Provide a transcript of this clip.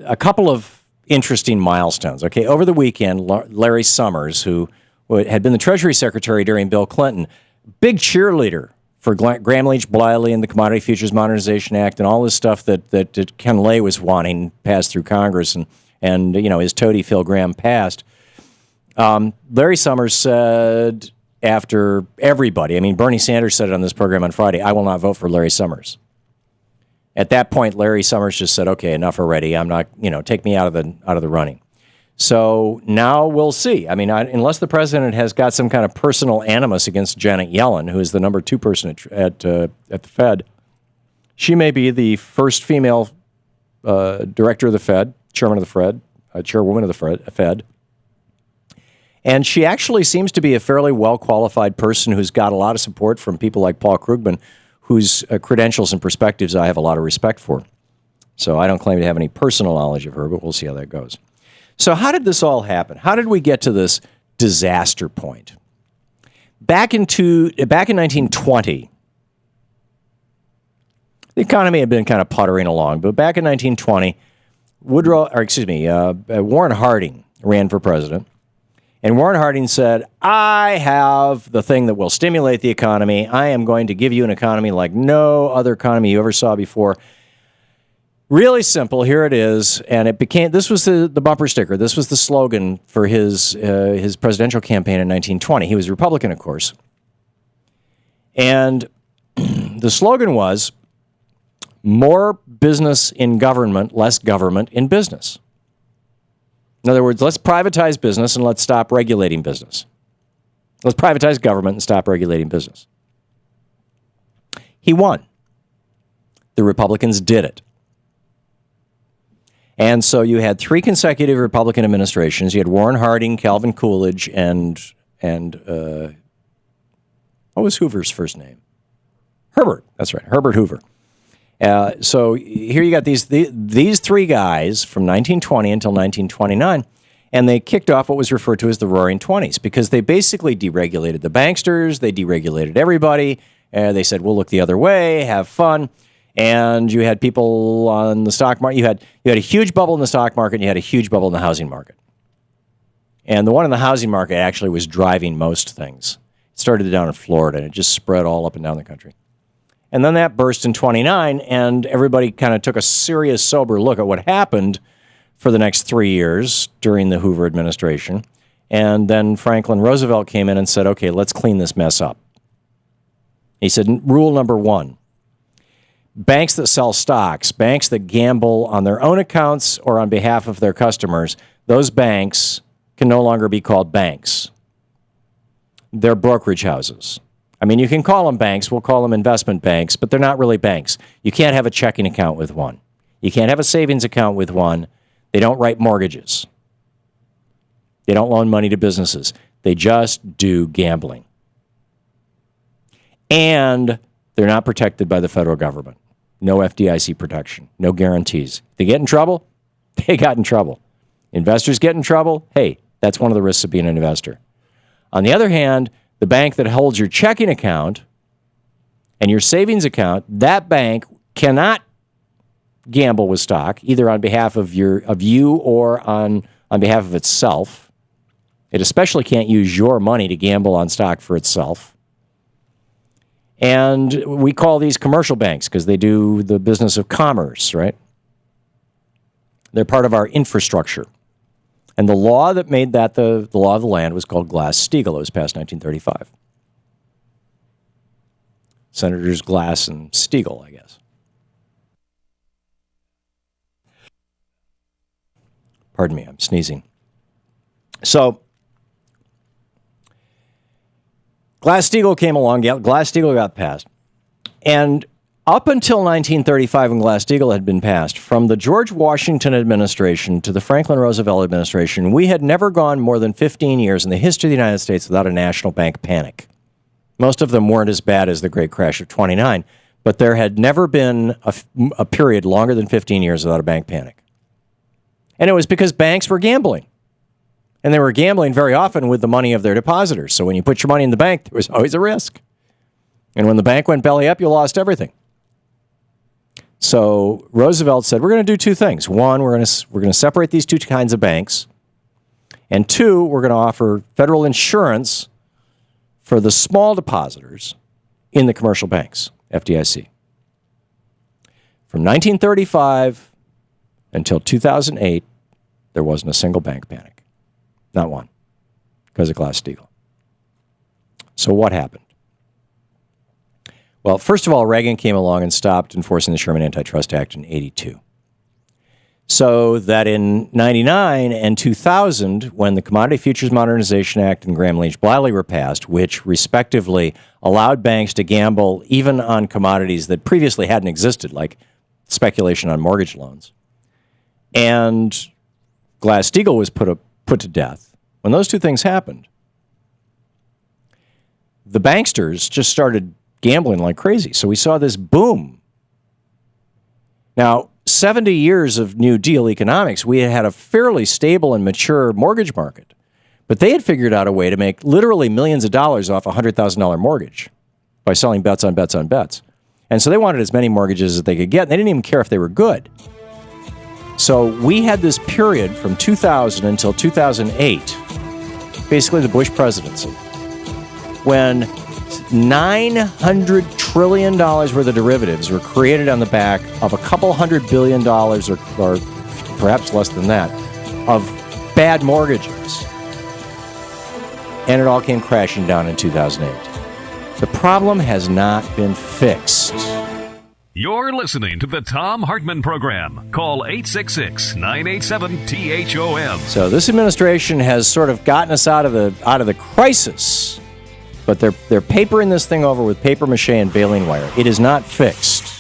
a couple of interesting milestones. Okay, over the weekend, Larry Summers, who had been the Treasury Secretary during Bill Clinton, big cheerleader for Gramm-Leach-Bliley and the Commodity Futures Modernization Act and all this stuff that Ken Lay was wanting passed through Congress and his toady Phil Gramm passed. Larry Summers said after everybody, I mean, Bernie Sanders said it on this program on Friday, I will not vote for Larry Summers. At that point, Larry Summers just said, okay, enough already. I'm not, take me out of the running. So now we'll see. I mean, unless the president has got some kind of personal animus against Janet Yellen, who is the number 2 person at the Fed, she may be the first female director of the Fed, chairman of the Fed, chairwoman of the Fed. And she actually seems to be a fairly well-qualified person who's got a lot of support from people like Paul Krugman, whose credentials and perspectives I have a lot of respect for. So I don't claim to have any personal knowledge of her, but we'll see how that goes. So how did this all happen? How did we get to this disaster point? Back in 1920, the economy had been kind of puttering along, but back in 1920, Warren Harding ran for president. And Warren Harding said, I have the thing that will stimulate the economy. I am going to give you an economy like no other economy you ever saw before. Really simple. Here it is. And this was the bumper sticker. This was the slogan for his presidential campaign in 1920. He was Republican, of course. And the slogan was, more business in government, less government in business. In other words, let's privatize business and let's stop regulating business. Let's privatize government and stop regulating business. He won. The Republicans did it. And so you had 3 consecutive Republican administrations. You had Warren Harding, Calvin Coolidge, and what was Hoover's first name? Herbert. That's right, Herbert Hoover. So here you got these 3 guys from 1920 until 1929, and they kicked off what was referred to as the Roaring Twenties because they basically deregulated the banksters, they deregulated everybody, they said, we'll look the other way, have fun, and you had people on the stock market. You had a huge bubble in the stock market, and you had a huge bubble in the housing market. And the one in the housing market actually was driving most things. It started down in Florida, and it just spread all up and down the country. And then that burst in 29, and everybody kind of took a serious, sober look at what happened for the next 3 years during the Hoover administration. And then Franklin Roosevelt came in and said, okay, let's clean this mess up. He said, rule number 1, banks that sell stocks, banks that gamble on their own accounts or on behalf of their customers, those banks can no longer be called banks. They're brokerage houses. I mean, you can call them banks. We'll call them investment banks, but they're not really banks. You can't have a checking account with one. You can't have a savings account with one. They don't write mortgages. They don't loan money to businesses. They just do gambling. And they're not protected by the federal government. No FDIC protection. No guarantees. If they get in trouble, they got in trouble. Investors get in trouble. Hey, that's one of the risks of being an investor. On the other hand, the bank that holds your checking account and your savings account, that bank cannot gamble with stock, either on behalf of you or on behalf of itself. It especially can't use your money to gamble on stock for itself. And we call these commercial banks because they do the business of commerce, right? They're part of our infrastructure. And the law that made that the law of the land was called Glass-Steagall. It was passed in 1935. Senators Glass and Steagall, I guess. Pardon me, I'm sneezing. So, Glass-Steagall came along, Glass-Steagall got passed. And up until 1935, when Glass-Steagall had been passed, from the George Washington administration to the Franklin Roosevelt administration, we had never gone more than 15 years in the history of the United States without a national bank panic. Most of them weren't as bad as the Great Crash of 29, but there had never been a period longer than 15 years without a bank panic. And it was because banks were gambling. And they were gambling very often with the money of their depositors. So when you put your money in the bank, there was always a risk. And when the bank went belly up, you lost everything. So Roosevelt said, we're going to do two things. One, we're going to separate these two kinds of banks. And two, we're going to offer federal insurance for the small depositors in the commercial banks, FDIC. From 1935 until 2008, there wasn't a single bank panic. Not one. Because of Glass-Steagall. So what happened? Well, first of all, Reagan came along and stopped enforcing the Sherman Antitrust Act in 82. So that in 99 and 2000, when the Commodity Futures Modernization Act and Gramm-Leach-Bliley were passed, which respectively allowed banks to gamble even on commodities that previously hadn't existed, like speculation on mortgage loans, and Glass-Steagall was put to death, when those two things happened, the banksters just started gambling like crazy. So we saw this boom. Now, 70 years of New Deal economics, we had a fairly stable and mature mortgage market. But they had figured out a way to make literally millions of dollars off a $100,000 mortgage by selling bets on bets on bets. And so they wanted as many mortgages as they could get, and they didn't even care if they were good. So we had this period from 2000 until 2008, basically the Bush presidency, when $900 trillion worth of derivatives were created on the back of a couple $100 billion or perhaps less than that of bad mortgages. And it all came crashing down in 2008. The problem has not been fixed. You're listening to the Thom Hartmann Program. Call 866-987-THOM. So this administration has sort of gotten us out of the crisis. But they're papering this thing over with paper mache and baling wire. It is not fixed.